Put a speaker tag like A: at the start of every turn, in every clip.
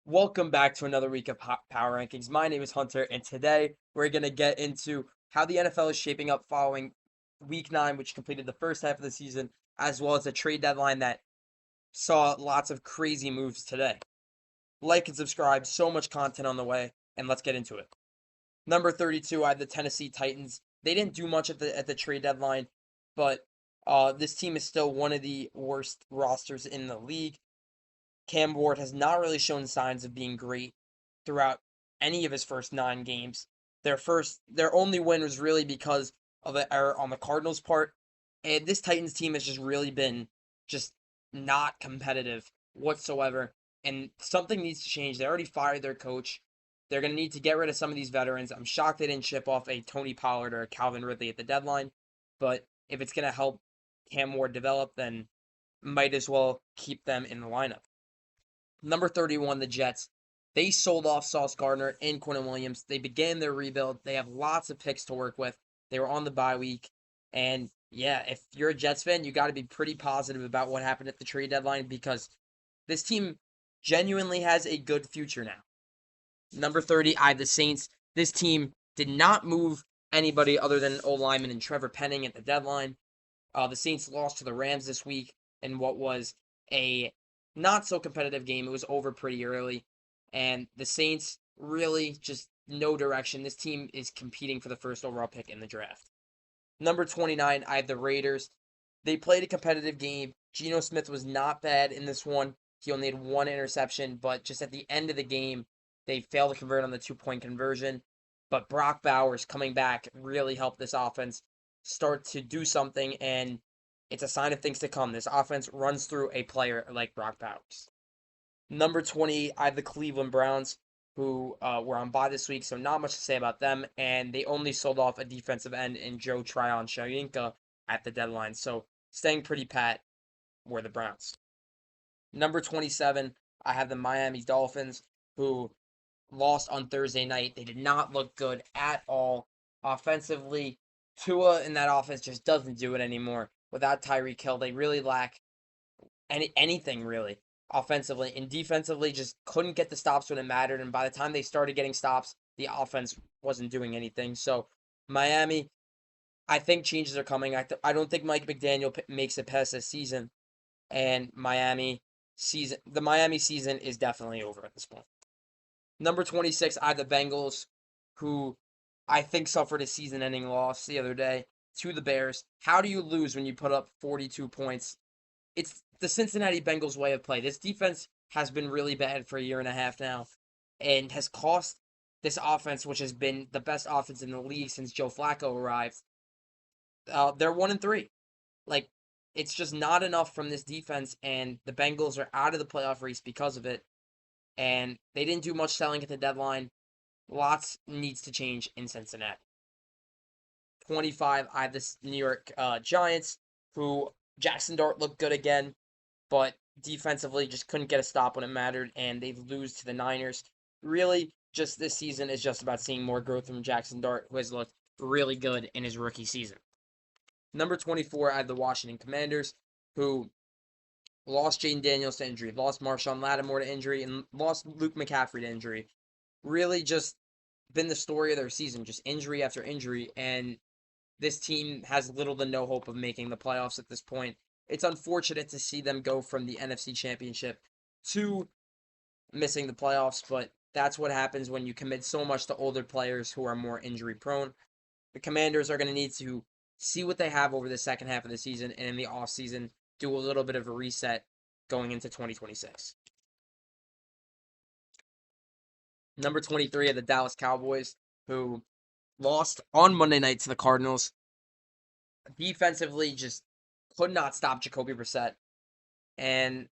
A: Welcome back to another week of Power Rankings. My name is Hunter, and today we're going to get into how the NFL is shaping up following week 9, which completed the first half of the season, as well as a trade deadline that saw lots of crazy moves today. Like and subscribe, so much content on the way, and let's get into it. Number 32, I have the Tennessee Titans. They didn't do much at the trade deadline, but this team is still one of the worst rosters in the league. Cam Ward has not really shown signs of being great throughout any of his first 9 games. Their only win was really because of an error on the Cardinals' part, and this Titans team has just really been just not competitive whatsoever. And something needs to change. They already fired their coach. They're going to need to get rid of some of these veterans. I'm shocked they didn't ship off a Tony Pollard or a Calvin Ridley at the deadline, but if it's going to help Cam Ward develop, then might as well keep them in the lineup. Number 31, the Jets. They sold off Sauce Gardner and Quentin Williams. They began their rebuild. They have lots of picks to work with. They were on the bye week. And yeah, if you're a Jets fan, you got to be pretty positive about what happened at the trade deadline because this team genuinely has a good future now. Number 30, I have the Saints. This team did not move anybody other than O lineman and Trevor Penning at the deadline. The Saints lost to the Rams this week in what was a not so competitive game. It was over pretty early. And the Saints really just no direction. This team is competing for the first overall pick in the draft. Number 29, I have the Raiders. They played a competitive game. Geno Smith was not bad in this one. He only had one interception, but just at the end of the game, they failed to convert on the 2-point conversion. But Brock Bowers coming back really helped this offense start to do something, and it's a sign of things to come. This offense runs through a player like Brock Bowers. Number 20, I have the Cleveland Browns, who were on bye this week, so not much to say about them. And they only sold off a defensive end in Joe Tryon-Shoyinka at the deadline. So staying pretty pat were the Browns. Number 27, I have the Miami Dolphins, who lost on Thursday night. They did not look good at all offensively. Tua in that offense just doesn't do it anymore. Without Tyreek Hill, they really lack anything really offensively, and defensively just couldn't get the stops when it mattered. And by the time they started getting stops, the offense wasn't doing anything. So Miami, I think changes are coming. I don't think Mike McDaniel makes it past this season, and the Miami season is definitely over at this point. Number 26, I have the Bengals, who I think suffered a season-ending loss the other day to the Bears. How do you lose when you put up 42 points? It's the Cincinnati Bengals way of play. This defense has been really bad for a year and a half now and has cost this offense, which has been the best offense in the league since Joe Flacco arrived. They're 1-3. Like, it's just not enough from this defense, and the Bengals are out of the playoff race because of it. And they didn't do much selling at the deadline. Lots needs to change in Cincinnati. 25, I have the New York Giants, who Jackson Dart looked good again, but defensively just couldn't get a stop when it mattered, and they lose to the Niners. Really, just this season is just about seeing more growth from Jackson Dart, who has looked really good in his rookie season. Number 24, I have the Washington Commanders, who lost Jaden Daniels to injury, lost Marshawn Lattimore to injury, and lost Luke McCaffrey to injury. Really just been the story of their season, just injury after injury, and this team has little to no hope of making the playoffs at this point. It's unfortunate to see them go from the NFC Championship to missing the playoffs, but that's what happens when you commit so much to older players who are more injury prone. The Commanders are going to need to see what they have over the second half of the season and in the offseason, do a little bit of a reset going into 2026. Number 23 are the Dallas Cowboys, who lost on Monday night to the Cardinals. Defensively, just could not stop Jacoby Brissett. And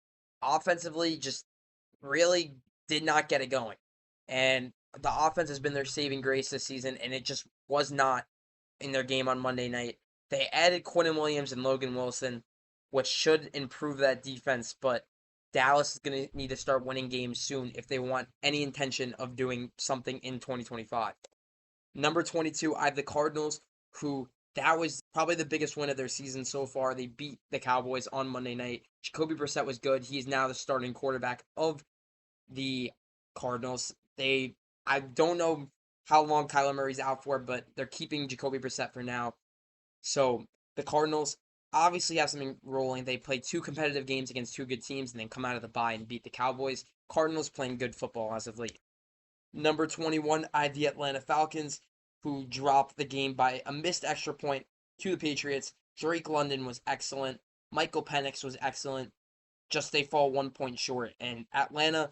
A: offensively, just really did not get it going. And the offense has been their saving grace this season, and it just was not in their game on Monday night. They added Quentin Williams and Logan Wilson, which should improve that defense, but Dallas is going to need to start winning games soon if they want any intention of doing something in 2025. Number 22, I have the Cardinals, who that was probably the biggest win of their season so far. They beat the Cowboys on Monday night. Jacoby Brissett was good. He is now the starting quarterback of the Cardinals. I don't know how long Kyler Murray's out for, but they're keeping Jacoby Brissett for now. So the Cardinals obviously have something rolling. They played two competitive games against two good teams and then come out of the bye and beat the Cowboys. Cardinals playing good football as of late. Number 21, I have the Atlanta Falcons, who dropped the game by a missed extra point to the Patriots. Drake London was excellent. Michael Penix was excellent. Just they fall 1 point short. And Atlanta,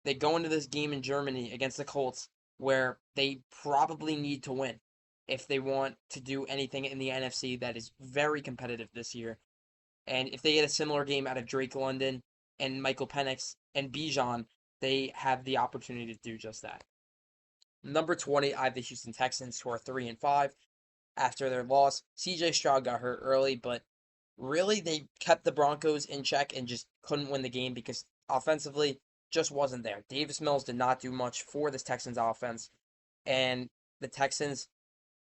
A: they go into this game in Germany against the Colts where they probably need to win if they want to do anything in the NFC that is very competitive this year. And if they get a similar game out of Drake London and Michael Penix and Bijan, they have the opportunity to do just that. Number 20, I have the Houston Texans, who are 3-5 after their loss. CJ Stroud got hurt early, but really they kept the Broncos in check and just couldn't win the game because offensively just wasn't there. Davis Mills did not do much for this Texans offense. And the Texans,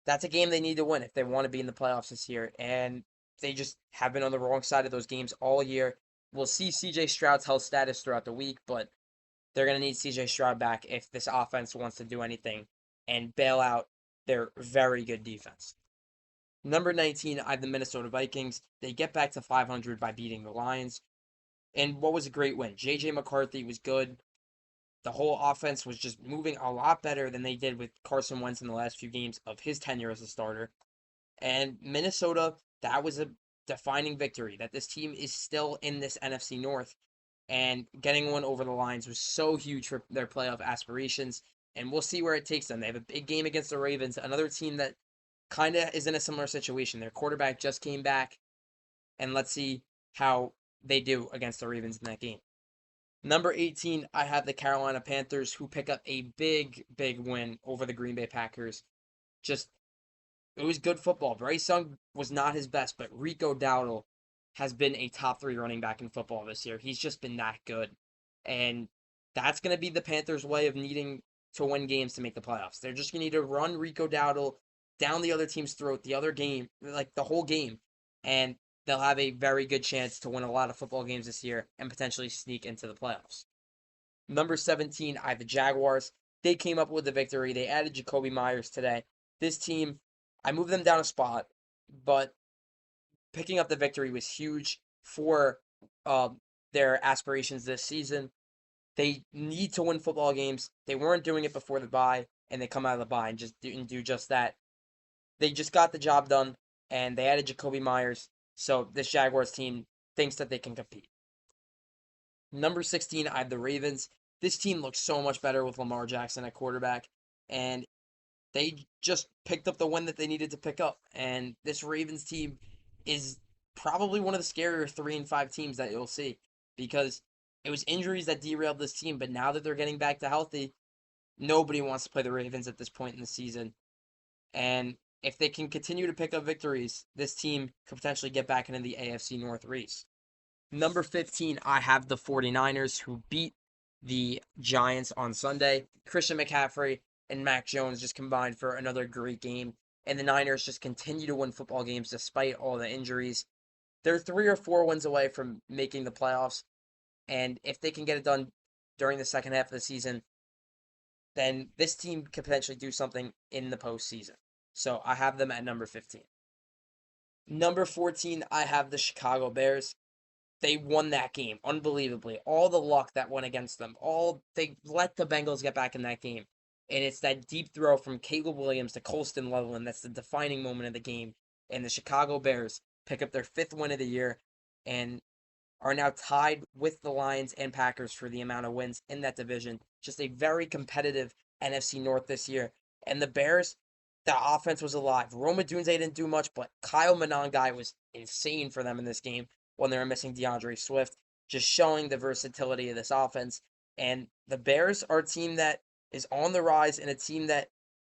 A: that's a game they need to win if they want to be in the playoffs this year. And they just have been on the wrong side of those games all year. We'll see CJ Stroud's health status throughout the week, but they're going to need CJ Stroud back if this offense wants to do anything and bail out their very good defense. Number 19, I have the Minnesota Vikings. They get back to 500 by beating the Lions. And what was a great win? J.J. McCarthy was good. The whole offense was just moving a lot better than they did with Carson Wentz in the last few games of his tenure as a starter. And Minnesota, that was a defining victory, that this team is still in this NFC North. And getting one over the Lions was so huge for their playoff aspirations. And we'll see where it takes them. They have a big game against the Ravens, another team that kind of is in a similar situation. Their quarterback just came back, and let's see how they do against the Ravens in that game. Number 18, I have the Carolina Panthers, who pick up a big, big win over the Green Bay Packers. Just, it was good football. Bryce Young was not his best, but Rico Dowdle has been a top 3 running back in football this year. He's just been that good. And that's going to be the Panthers' way of needing to win games to make the playoffs. They're just going to need to run Rico Dowdle down the other team's throat the other game, like the whole game. And they'll have a very good chance to win a lot of football games this year and potentially sneak into the playoffs. Number 17, I have the Jaguars. They came up with the victory. They added Jacoby Myers today. This team, I moved them down a spot, but picking up the victory was huge for their aspirations this season. They need to win football games. They weren't doing it before the bye, and they come out of the bye and just do just that. They just got the job done, and they added Jacoby Myers, so this Jaguars team thinks that they can compete. Number 16, I have the Ravens. This team looks so much better with Lamar Jackson at quarterback, and they just picked up the win that they needed to pick up. And this Ravens team is probably one of the scarier 3-5 teams that you'll see because it was injuries that derailed this team, but now that they're getting back to healthy, nobody wants to play the Ravens at this point in the season. And if they can continue to pick up victories, this team could potentially get back into the AFC North race. Number 15, I have the 49ers, who beat the Giants on Sunday. Christian McCaffrey and Mac Jones just combined for another great game. And the Niners just continue to win football games despite all the injuries. They're 3 or 4 wins away from making the playoffs. And if they can get it done during the second half of the season, then this team could potentially do something in the postseason. So I have them at number 15. Number 14, I have the Chicago Bears. They won that game unbelievably. All the luck that went against them. They let the Bengals get back in that game. And it's that deep throw from Caleb Williams to Colston Loveland that's the defining moment of the game. And the Chicago Bears pick up their 5th win of the year and are now tied with the Lions and Packers for the amount of wins in that division. Just a very competitive NFC North this year. And the Bears, the offense was alive. Rome Odunze didn't do much, but Kyle Monangai was insane for them in this game when they were missing DeAndre Swift, just showing the versatility of this offense. And the Bears are a team that is on the rise and a team that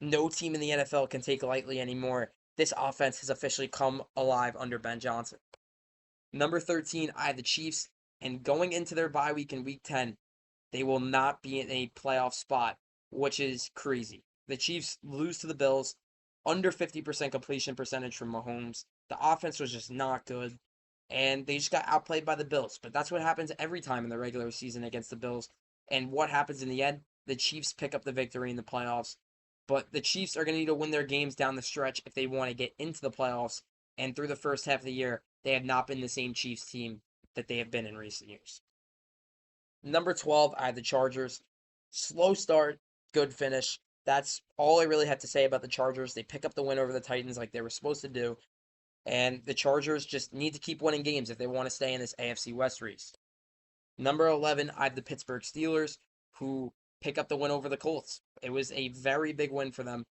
A: no team in the NFL can take lightly anymore. This offense has officially come alive under Ben Johnson. Number 13, I have the Chiefs, and going into their bye week in Week 10, they will not be in a playoff spot, which is crazy. The Chiefs lose to the Bills, under 50% completion percentage from Mahomes. The offense was just not good, and they just got outplayed by the Bills. But that's what happens every time in the regular season against the Bills. And what happens in the end? The Chiefs pick up the victory in the playoffs. But the Chiefs are going to need to win their games down the stretch if they want to get into the playoffs. And through the first half of the year, they have not been the same Chiefs team that they have been in recent years. Number 12, I have the Chargers. Slow start, good finish. That's all I really had to say about the Chargers. They pick up the win over the Titans like they were supposed to do. And the Chargers just need to keep winning games if they want to stay in this AFC West race. Number 11, I have the Pittsburgh Steelers, who pick up the win over the Colts. It was a very big win for them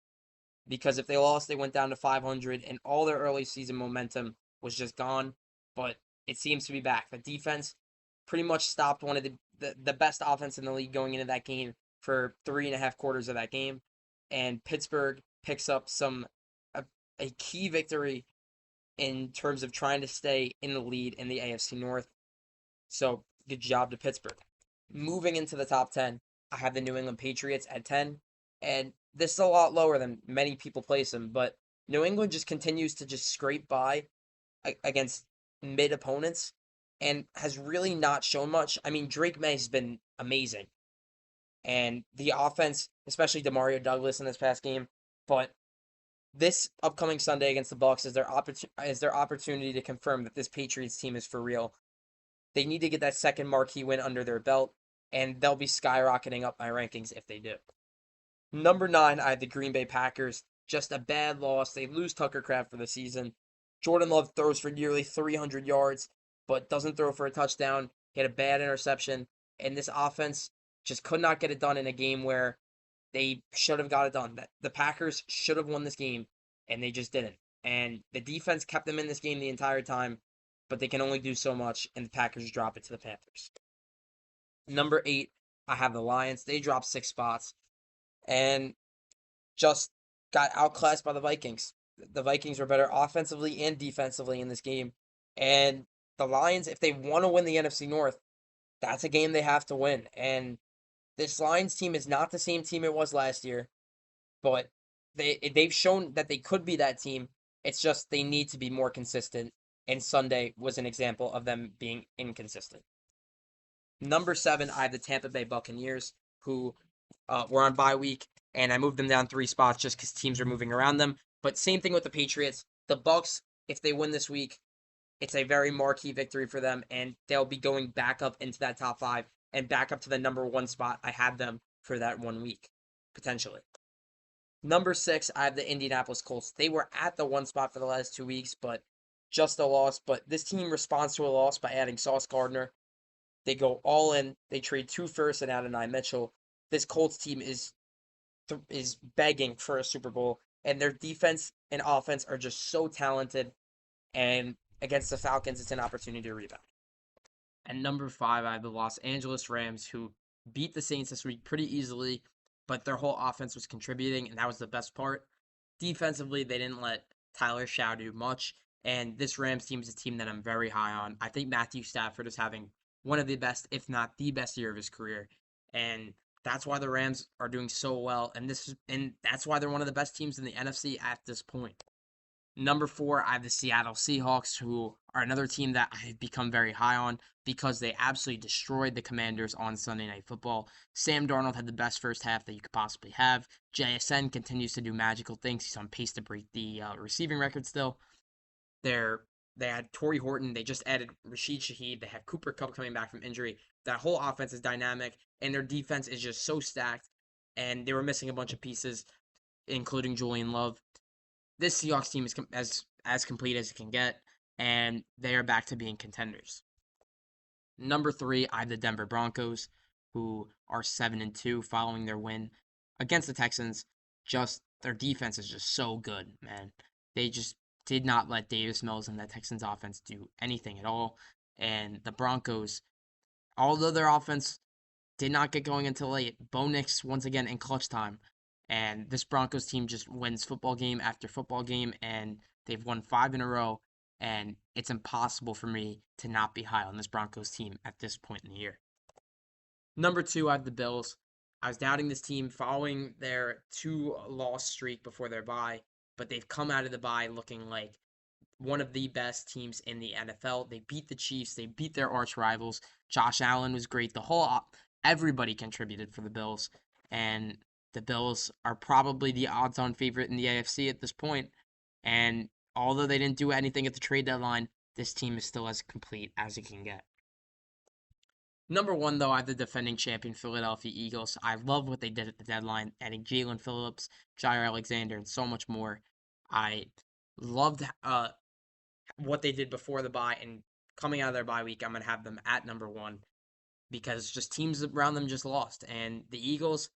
A: because if they lost, they went down to 500, and all their early season momentum was just gone. But it seems to be back. The defense pretty much stopped one of the best offense in the league going into that game for 3.5 quarters of that game. And Pittsburgh picks up a key victory in terms of trying to stay in the lead in the AFC North. So good job to Pittsburgh. Moving into the top 10, I have the New England Patriots at 10. And this is a lot lower than many people place them, but New England just continues to just scrape by against mid opponents and has really not shown much. I mean, Drake May has been amazing. And the offense, especially Demario Douglas in this past game, but this upcoming Sunday against the Bucs is their opportunity to confirm that this Patriots team is for real. They need to get that second marquee win under their belt, and they'll be skyrocketing up my rankings if they do. Number 9, I have the Green Bay Packers. Just a bad loss. They lose Tucker Kraft for the season. Jordan Love throws for nearly 300 yards, but doesn't throw for a touchdown. He had a bad interception, and this offense just could not get it done in a game where they should have got it done. The Packers should have won this game, and they just didn't. And the defense kept them in this game the entire time, but they can only do so much, and the Packers drop it to the Panthers. Number 8, I have the Lions. They dropped 6 spots and just got outclassed by the Vikings. The Vikings were better offensively and defensively in this game. And the Lions, if they want to win the NFC North, that's a game they have to win. And this Lions team is not the same team it was last year, but they've shown that they could be that team. It's just they need to be more consistent, and Sunday was an example of them being inconsistent. Number 7, I have the Tampa Bay Buccaneers, who were on bye week, and I moved them down 3 spots just because teams are moving around them. But same thing with the Patriots. The Bucs, if they win this week, it's a very marquee victory for them, and they'll be going back up into that top 5 and back up to the number 1 spot I had them for that 1 week, potentially. Number 6, I have the Indianapolis Colts. They were at the 1 spot for the last 2 weeks, but just a loss. But this team responds to a loss by adding Sauce Gardner. They go all in. They trade 2 firsts and Adonai Mitchell. This Colts team is begging for a Super Bowl, and their defense and offense are just so talented. And against the Falcons, it's an opportunity to rebound. And number 5, I have the Los Angeles Rams, who beat the Saints this week pretty easily, but their whole offense was contributing, and that was the best part. Defensively, they didn't let Tyler Shaw do much, and this Rams team is a team that I'm very high on. I think Matthew Stafford is having one of the best, if not the best year of his career, and that's why the Rams are doing so well, and that's why they're one of the best teams in the NFC at this point. Number 4, I have the Seattle Seahawks, who are another team that I've become very high on because they absolutely destroyed the Commanders on Sunday Night Football. Sam Darnold had the best first half that you could possibly have. JSN continues to do magical things. He's on pace to break the receiving record still. They had Torrey Horton. They just added Rashid Shaheed. They have Cooper Kupp coming back from injury. That whole offense is dynamic, and their defense is just so stacked. And they were missing a bunch of pieces, including Julian Love. This Seahawks team is as complete as it can get, and they are back to being contenders. Number 3, I have the Denver Broncos, who are 7-2 following their win against the Texans. Just their defense is just so good, man. They just did not let Davis Mills and that Texans offense do anything at all. And the Broncos, although their offense did not get going until late, Bo Nix once again in clutch time. And this Broncos team just wins football game after football game, and they've won 5 in a row, and it's impossible for me to not be high on this Broncos team at this point in the year. Number 2, I have the Bills. I was doubting this team following their 2-loss streak before their bye, but they've come out of the bye looking like one of the best teams in the NFL. They beat the Chiefs. They beat their arch rivals. Josh Allen was great. everybody contributed for the Bills, and the Bills are probably the odds-on favorite in the AFC at this point. And although they didn't do anything at the trade deadline, this team is still as complete as it can get. Number one, though, I have the defending champion Philadelphia Eagles. I love what they did at the deadline, adding Jalen Phillips, Jair Alexander, and so much more. I loved what they did before the bye, and coming out of their bye week, I'm going to have them at number one because just teams around them just lost. And the Eagles,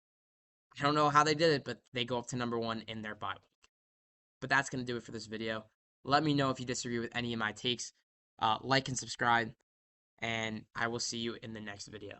A: I don't know how they did it, but they go up to number one in their bye week. But that's going to do it for this video. Let me know if you disagree with any of my takes. Like and subscribe, and I will see you in the next video.